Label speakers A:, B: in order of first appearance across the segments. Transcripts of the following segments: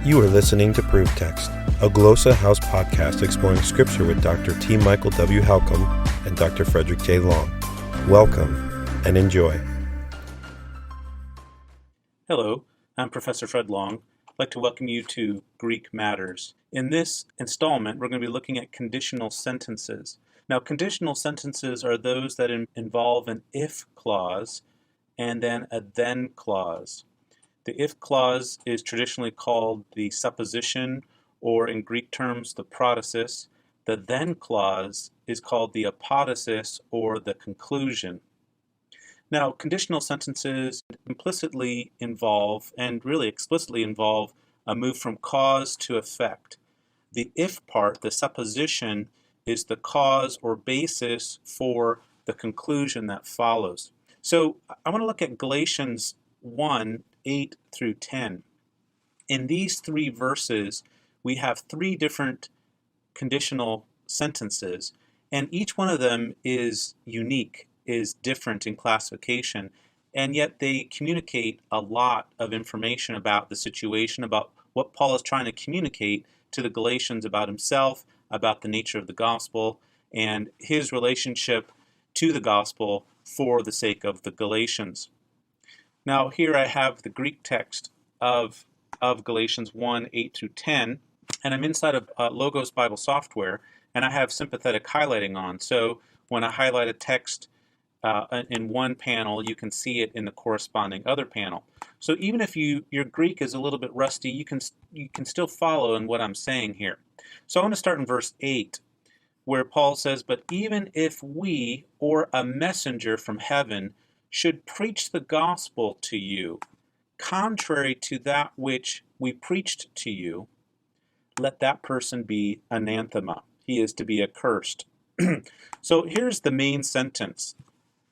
A: You are listening to Proof Text, a Glossa House podcast exploring Scripture with Dr. T. Michael W. Halcomb and Dr. Fredrick J. Long. Welcome and enjoy.
B: Hello, I'm Professor Fred Long. I'd like to welcome you to Greek Matters. In this installment, we're going to be looking at conditional sentences. Now, conditional sentences are those that involve an if clause and then a then clause. The if clause is traditionally called the supposition, or in Greek terms, the protasis. The then clause is called the apodosis, or the conclusion. Now, conditional sentences implicitly involve, and really explicitly involve, a move from cause to effect. The if part, the supposition, is the cause or basis for the conclusion that follows. So I want to look at Galatians 1, 8 through 10. In these three verses, we have three different conditional sentences, and each one of them is unique, is different in classification, and yet they communicate a lot of information about the situation, about what Paul is trying to communicate to the Galatians about himself, about the nature of the gospel, and his relationship to the gospel for the sake of the Galatians. Now, here I have the Greek text of Galatians 1, 8 through 10, and I'm inside of Logos Bible software, and I have sympathetic highlighting on. So when I highlight a text in one panel, you can see it in the corresponding other panel. So even if your Greek is a little bit rusty, you can still follow in what I'm saying here. So I want to start in verse 8, where Paul says, "But even if we or a messenger from heaven should preach the gospel to you, contrary to that which we preached to you, let that person be anathema." He is to be accursed. So here's the main sentence.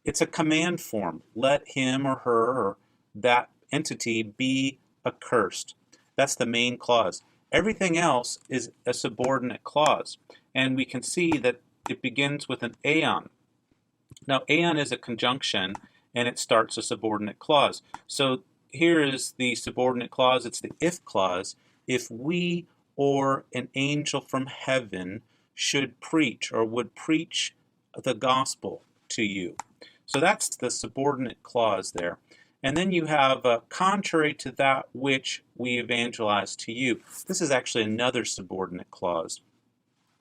B: It's a command form. Let him or her or that entity be accursed. That's the main clause. Everything else is a subordinate clause. And we can see that it begins with an aeon. Now, aeon is a conjunction, and it starts a subordinate clause. So here is the subordinate clause. It's the if clause. If we or an angel from heaven should preach or would preach the gospel to you. So that's the subordinate clause there. And then you have contrary to that which we evangelize to you. This is actually another subordinate clause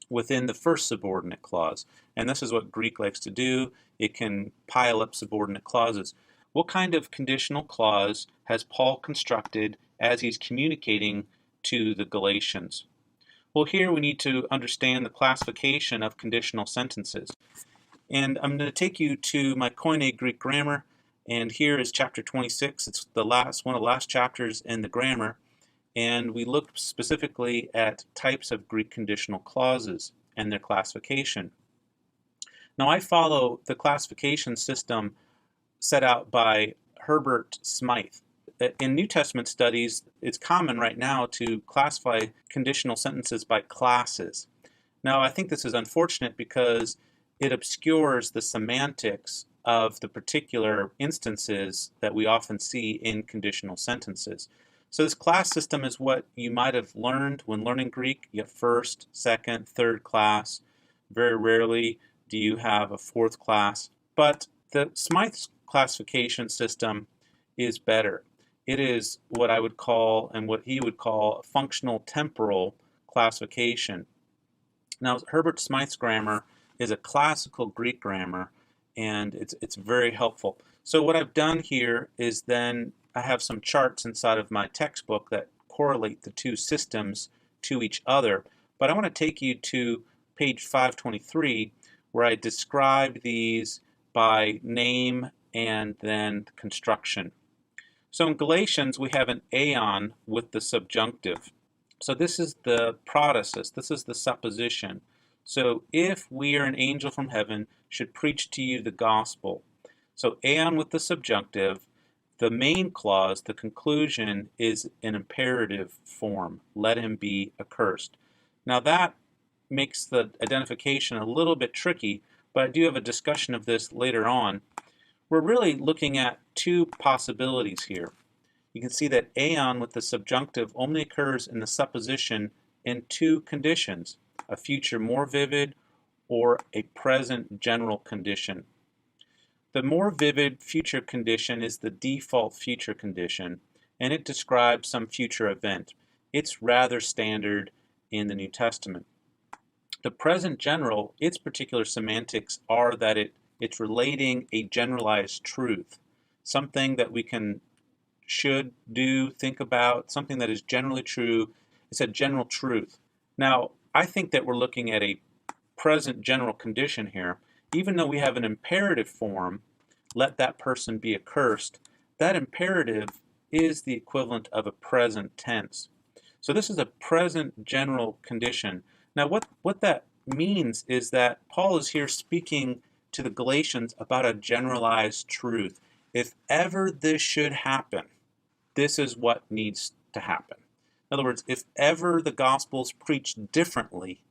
B: within the first subordinate clause. And this is what Greek likes to do. It can pile up subordinate clauses. What kind of conditional clause has Paul constructed as he's communicating to the Galatians? Well, here we need to understand the classification of conditional sentences. And I'm going to take you to my Koine Greek grammar, and here is chapter 26. It's one of the last chapters in the grammar, and we look specifically at types of Greek conditional clauses and their classification. Now, I follow the classification system set out by Herbert Smythe. In New Testament studies, it's common right now to classify conditional sentences by classes. Now, I think this is unfortunate because it obscures the semantics of the particular instances that we often see in conditional sentences. So this class system is what you might have learned when learning Greek. You have first, second, third class. Very rarely do you have a fourth class. But the Smythe's classification system is better. It is what I would call, and what he would call, a functional temporal classification. Now, Herbert Smythe's grammar is a classical Greek grammar, and it's very helpful. So what I've done here is then I have some charts inside of my textbook that correlate the two systems to each other. But I want to take you to page 523, where I describe these by name and then construction. So in Galatians, we have an aeon with the subjunctive. So this is the protasis, this is the supposition. So if we or an angel from heaven should preach to you the gospel. So aeon with the subjunctive. The main clause, the conclusion, is an imperative form. Let him be accursed. Now that makes the identification a little bit tricky, but I do have a discussion of this later on. We're really looking at two possibilities here. you can see that aeon with the subjunctive only occurs in the supposition in two conditions, a future more vivid or a present general condition. The more vivid future condition is the default future condition, and it describes some future event. It's rather standard in the New Testament. The present general, its particular semantics are that it's relating a generalized truth, something that we should do, think about, something that is generally true. It's a general truth. Now, I think that we're looking at a present general condition here. Even though we have an imperative form, let that person be accursed, that imperative is the equivalent of a present tense. So this is a present general condition. Now what that means is that Paul is here speaking to the Galatians about a generalized truth. If ever this should happen, this is what needs to happen. In other words, if ever the gospel is preached differently,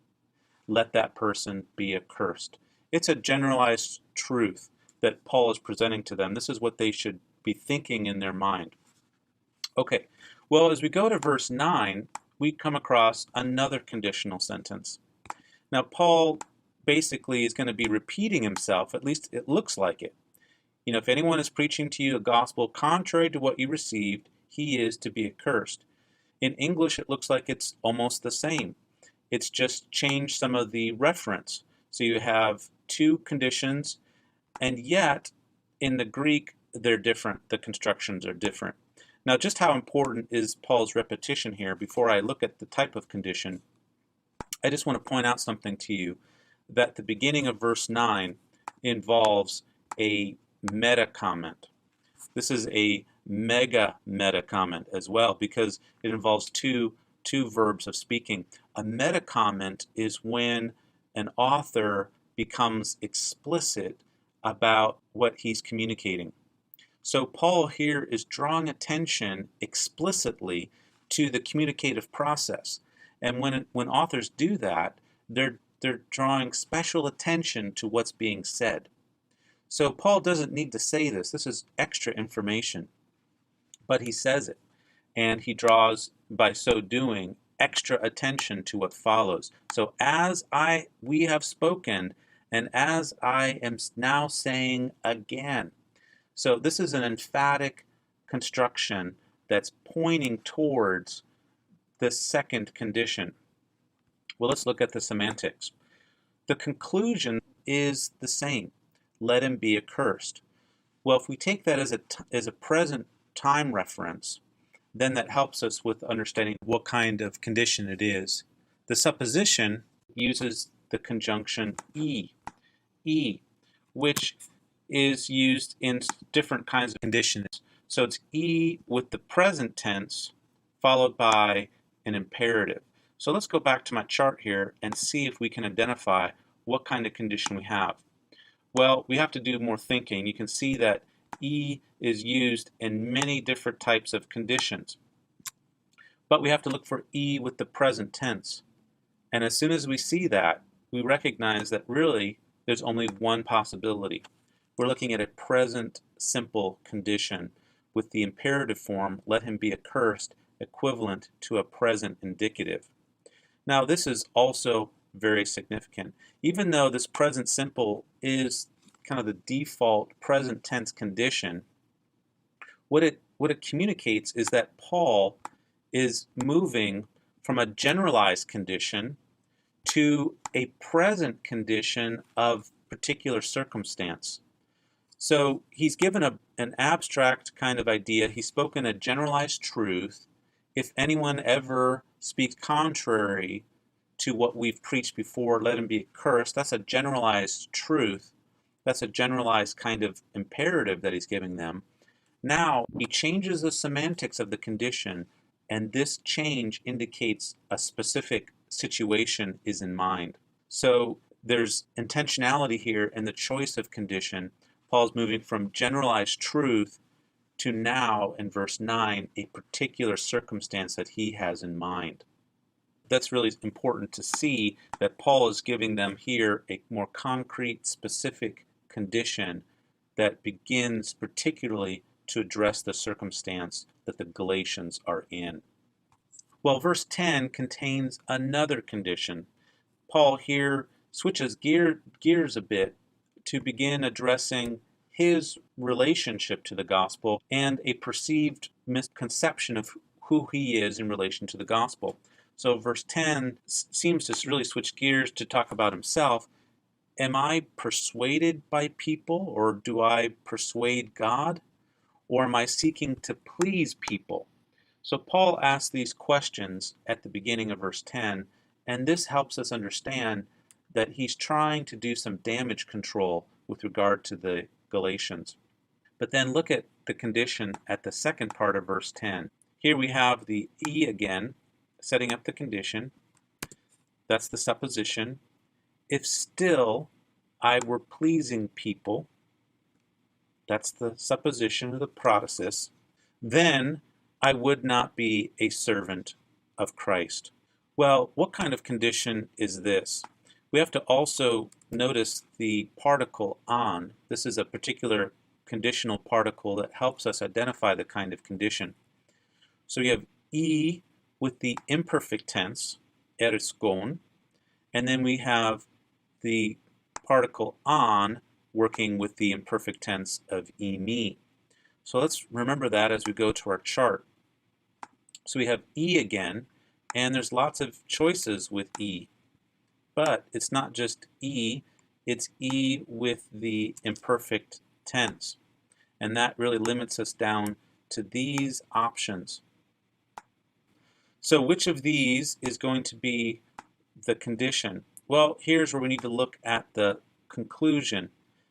B: let that person be accursed. It's a generalized truth that Paul is presenting to them. This is what they should be thinking in their mind. Okay, well, as we go to verse 9, we come across another conditional sentence. Now, Paul basically is going to be repeating himself, at least it looks like it. You know, if anyone is preaching to you a gospel contrary to what you received, he is to be accursed. In English, it looks like it's almost the same. It's just changed some of the reference. So you have two conditions, and yet in the Greek, they're different. The constructions are different. Now, just how important is Paul's repetition here? Before I look at the type of condition, I just want to point out something to you, that the beginning of verse 9 involves a meta comment. This is a meta comment as well, because it involves two verbs of speaking. A meta comment is when an author becomes explicit about what he's communicating. So Paul here is drawing attention explicitly to the communicative process. And when authors do that, they're drawing special attention to what's being said. So Paul doesn't need to say this. This is extra information. But he says it. And he draws, by so doing, extra attention to what follows. So as we have spoken, and as I am now saying again. So this is an emphatic construction that's pointing towards the second condition. Well, let's look at the semantics. The conclusion is the same. Let him be accursed. Well, if we take that as a present time reference, then that helps us with understanding what kind of condition it is. The supposition uses the conjunction e, which is used in different kinds of conditions. So it's e with the present tense followed by an imperative. So let's go back to my chart here and see if we can identify what kind of condition we have. Well, we have to do more thinking. You can see that e is used in many different types of conditions. But we have to look for e with the present tense. And as soon as we see that, we recognize that really there's only one possibility. We're looking at a present simple condition with the imperative form, let him be accursed, equivalent to a present indicative. Now, this is also very significant. Even though this present simple is kind of the default present tense condition, what it communicates is that Paul is moving from a generalized condition to a present condition of particular circumstance. So he's given an abstract kind of idea. He's spoken a generalized truth. If anyone ever speaks contrary to what we've preached before, let him be accursed. That's a generalized truth. That's a generalized kind of imperative that he's giving them. Now, he changes the semantics of the condition, and this change indicates a specific situation is in mind. So there's intentionality here in the choice of condition. Paul's moving from generalized truth to now, in verse 9, a particular circumstance that he has in mind. That's really important to see that Paul is giving them here a more concrete, specific condition that begins particularly to address the circumstance that the Galatians are in. Well, verse 10 contains another condition. Paul here switches gears a bit to begin addressing his relationship to the gospel and a perceived misconception of who he is in relation to the gospel. So verse 10 seems to really switch gears to talk about himself. Am I persuaded by people, or do I persuade God? Or am I seeking to please people? So Paul asks these questions at the beginning of verse 10, and this helps us understand that he's trying to do some damage control with regard to the Galatians. But then look at the condition at the second part of verse 10. Here we have the E again, setting up the condition. That's the supposition. If still I were pleasing people, that's the supposition of the protasis, then I would not be a servant of Christ. Well, what kind of condition is this? We have to also notice the particle on. This is a particular conditional particle that helps us identify the kind of condition. So you have E with the imperfect tense, eriskon, and then we have the particle on working with the imperfect tense of imi. So let's remember that as we go to our chart. So we have E again, and there's lots of choices with E. But it's not just E, it's E with the imperfect tense. And that really limits us down to these options. So which of these is going to be the condition? Well, here's where we need to look at the conclusion.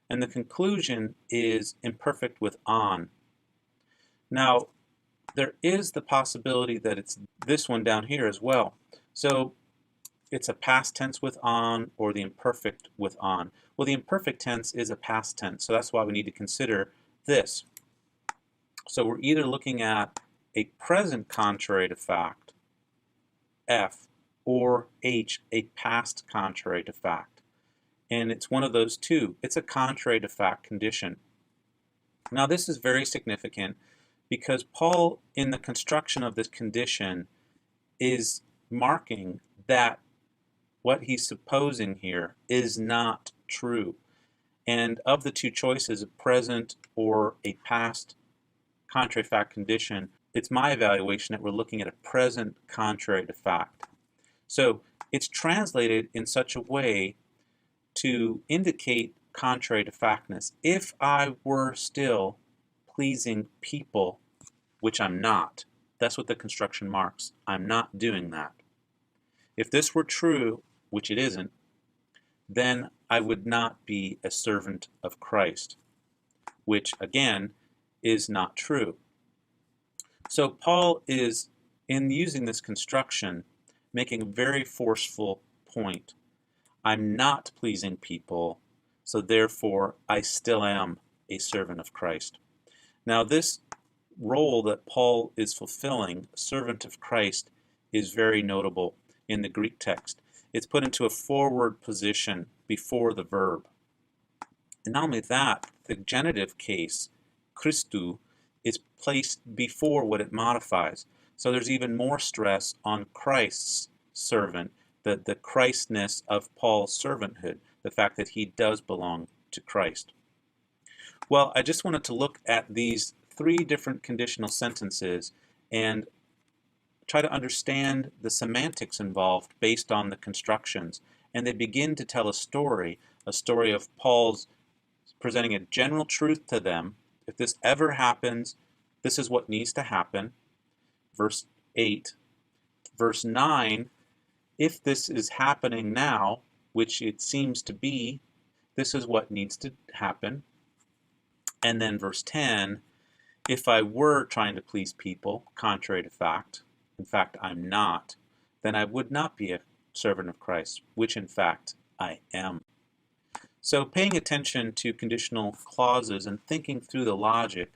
B: And the conclusion is imperfect with on. Now, there is the possibility that it's this one down here as well. So it's a past tense with on, or the imperfect with on. Well, the imperfect tense is a past tense, so that's why we need to consider this. So we're either looking at a present contrary to fact, F, or H, a past contrary to fact. And it's one of those two. It's a contrary to fact condition. Now this is very significant because Paul, in the construction of this condition, is marking that what he's supposing here is not true. And of the two choices, a present or a past contrary to fact condition, it's my evaluation that we're looking at a present contrary to fact. So it's translated in such a way to indicate contrary to factness. If I were still pleasing people, which I'm not, that's what the construction marks. I'm not doing that. If this were true, which it isn't, then I would not be a servant of Christ, which again is not true. So Paul is, in using this construction, making a very forceful point. I'm not pleasing people, so therefore I still am a servant of Christ. Now this role that Paul is fulfilling, servant of Christ, is very notable in the Greek text. It's put into a forward position before the verb. And not only that, the genitive case, Christou, is placed before what it modifies. So there's even more stress on Christ's servant, the Christness of Paul's servanthood, the fact that he does belong to Christ. Well, I just wanted to look at these three different conditional sentences and try to understand the semantics involved based on the constructions. And they begin to tell a story of Paul's presenting a general truth to them. If this ever happens, this is what needs to happen. Verse 8. Verse 9, if this is happening now, which it seems to be, this is what needs to happen. And then verse 10, if I were trying to please people, contrary to fact, in fact I'm not, then I would not be a servant of Christ, which in fact I am. So paying attention to conditional clauses and thinking through the logic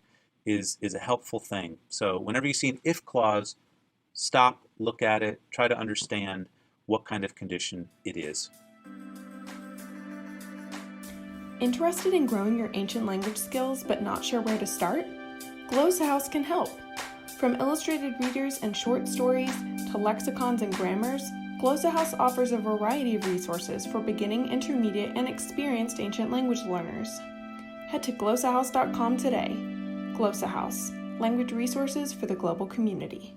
B: is a helpful thing. So whenever you see an if clause, stop, look at it, try to understand what kind of condition it is.
C: Interested in growing your ancient language skills but not sure where to start? Glosshouse can help. From illustrated readers and short stories to lexicons and grammars, Glosshouse offers a variety of resources for beginning, intermediate, and experienced ancient language learners. Head to glossahouse.com today. Glossahouse, language resources for the global community.